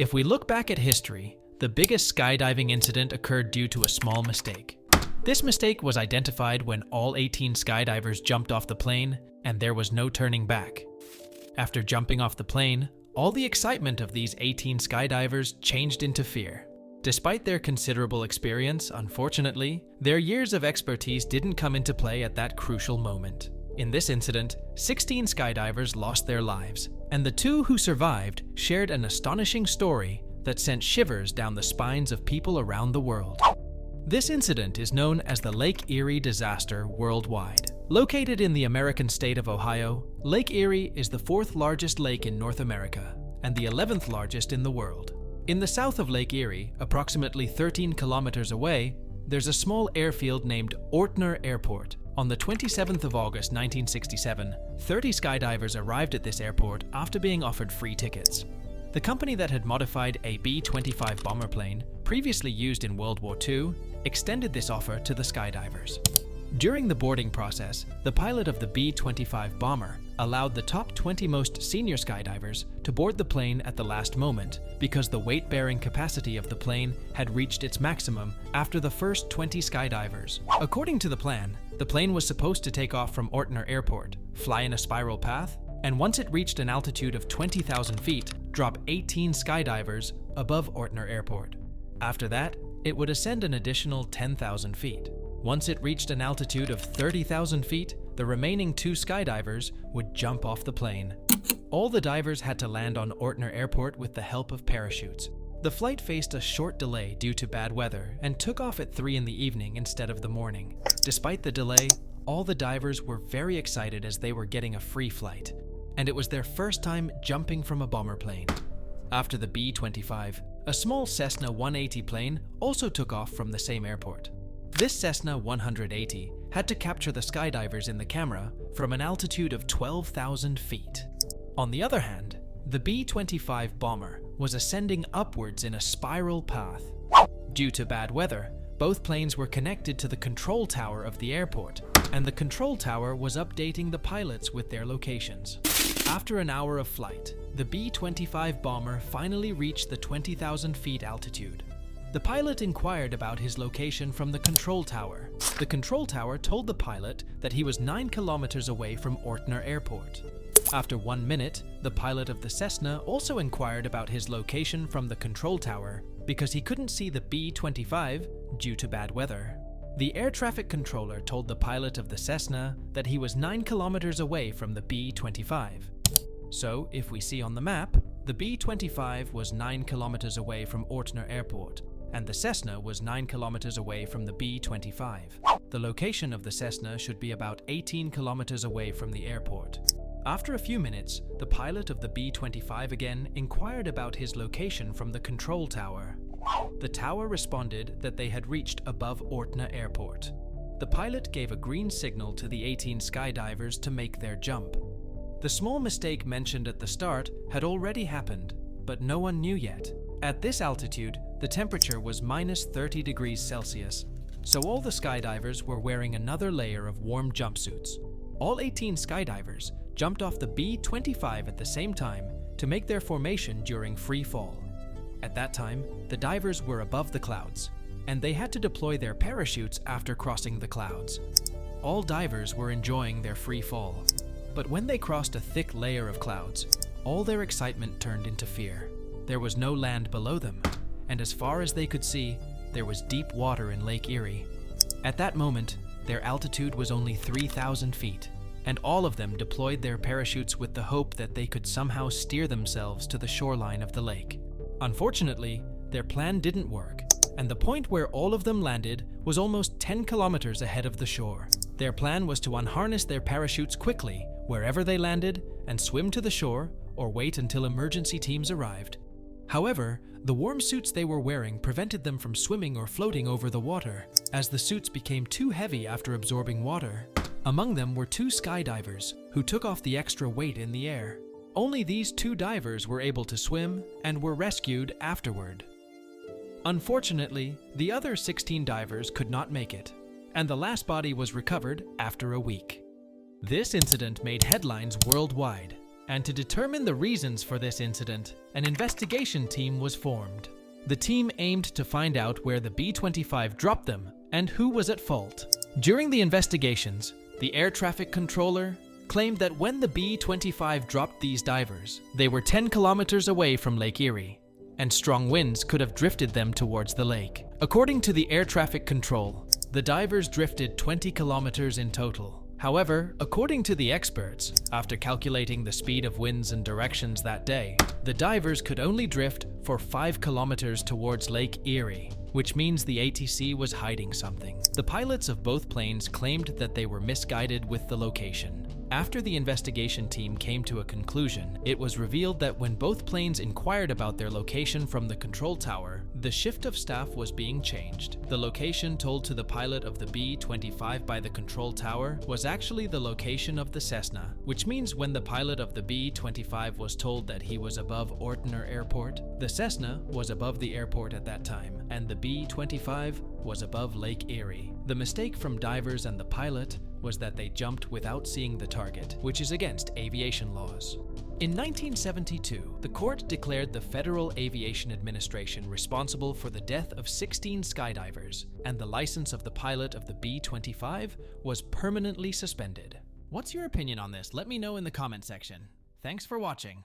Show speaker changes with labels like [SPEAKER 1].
[SPEAKER 1] If we look back at history, the biggest skydiving incident occurred due to a small mistake. This mistake was identified when all 18 skydivers jumped off the plane and there was no turning back. After jumping off the plane, all the excitement of these 18 skydivers changed into fear. Despite their considerable experience, unfortunately, their years of expertise didn't come into play at that crucial moment. In this incident, 16 skydivers lost their lives, and the 2 who survived shared an astonishing story that sent shivers down the spines of people around the world. This incident is known as the Lake Erie disaster worldwide. Located in the American state of Ohio, Lake Erie is the 4th largest lake in North America and the 11th largest in the world. In the south of Lake Erie, approximately 13 kilometers away, there's a small airfield named Ortner Airport. On the 27th of August 1967, 30 skydivers arrived at this airport after being offered free tickets. The company that had modified a B-25 bomber plane, previously used in World War II, extended this offer to the skydivers. During the boarding process, the pilot of the B-25 bomber allowed the top 20 most senior skydivers to board the plane at the last moment because the weight-bearing capacity of the plane had reached its maximum after the first 20 skydivers. According to the plan, the plane was supposed to take off from Ortner Airport, fly in a spiral path, and once it reached an altitude of 20,000 feet, drop 18 skydivers above Ortner Airport. After that, it would ascend an additional 10,000 feet. Once it reached an altitude of 30,000 feet, the remaining 2 skydivers would jump off the plane. All the divers had to land on Ortner Airport with the help of parachutes. The flight faced a short delay due to bad weather and took off at 3 in the evening instead of the morning. Despite the delay, all the divers were very excited as they were getting a free flight, and it was their first time jumping from a bomber plane. After the B-25, a small Cessna 180 plane also took off from the same airport. This Cessna 180 had to capture the skydivers in the camera from an altitude of 12,000 feet. On the other hand, the B-25 bomber was ascending upwards in a spiral path. Due to bad weather, both planes were connected to the control tower of the airport, and the control tower was updating the pilots with their locations. After an hour of flight, the B-25 bomber finally reached the 20,000 feet altitude. The pilot inquired about his location from the control tower. The control tower told the pilot that he was 9 kilometers away from Ortner Airport. After 1 minute, the pilot of the Cessna also inquired about his location from the control tower because he couldn't see the B-25 due to bad weather. The air traffic controller told the pilot of the Cessna that he was 9 kilometers away from the B-25. So, if we see on the map, the B-25 was 9 kilometers away from Ortner Airport, and the Cessna was 9 kilometers away from the B-25. The location of the Cessna should be about 18 kilometers away from the airport. After a few minutes, the pilot of the B-25 again inquired about his location from the control tower. The tower responded that they had reached above Ortner Airport. The pilot gave a green signal to the 18 skydivers to make their jump. The small mistake mentioned at the start had already happened, but no one knew yet. At this altitude, the temperature was minus 30 degrees Celsius, so all the skydivers were wearing another layer of warm jumpsuits. All 18 skydivers jumped off the B-25 at the same time to make their formation during free fall. At that time, the divers were above the clouds, and they had to deploy their parachutes after crossing the clouds. All divers were enjoying their free fall, but when they crossed a thick layer of clouds, all their excitement turned into fear. There was no land below them, and as far as they could see, there was deep water in Lake Erie. At that moment, their altitude was only 3,000 feet, and all of them deployed their parachutes with the hope that they could somehow steer themselves to the shoreline of the lake. Unfortunately, their plan didn't work, and the point where all of them landed was almost 10 kilometers ahead of the shore. Their plan was to unharness their parachutes quickly wherever they landed and swim to the shore or wait until emergency teams arrived. However, the warm suits they were wearing prevented them from swimming or floating over the water, as the suits became too heavy after absorbing water. Among them were 2 skydivers, who took off the extra weight in the air. Only these 2 divers were able to swim and were rescued afterward. Unfortunately, the other 16 divers could not make it, and the last body was recovered after a week. This incident made headlines worldwide, And to determine the reasons for this incident, an investigation team was formed. The team aimed to find out where the B-25 dropped them and who was at fault. During the investigations, the air traffic controller claimed that when the B-25 dropped these divers, they were 10 kilometers away from Lake Erie, and strong winds could have drifted them towards the lake. According to the air traffic control, the divers drifted 20 kilometers in total. However, according to the experts, after calculating the speed of winds and directions that day, the divers could only drift for 5 kilometers towards Lake Erie, which means the ATC was hiding something. The pilots of both planes claimed that they were misguided with the location. After the investigation team came to a conclusion, it was revealed that when both planes inquired about their location from the control tower, the shift of staff was being changed. The location told to the pilot of the B-25 by the control tower was actually the location of the Cessna, which means when the pilot of the B-25 was told that he was above Ortner Airport, the Cessna was above the airport at that time, and the B-25 was above Lake Erie. The mistake from divers and the pilot was that they jumped without seeing the target, which is against aviation laws. In 1972, the court declared the Federal Aviation Administration responsible for the death of 16 skydivers, and the license of the pilot of the B-25 was permanently suspended. What's your opinion on this? Let me know in the comment section. Thanks for watching.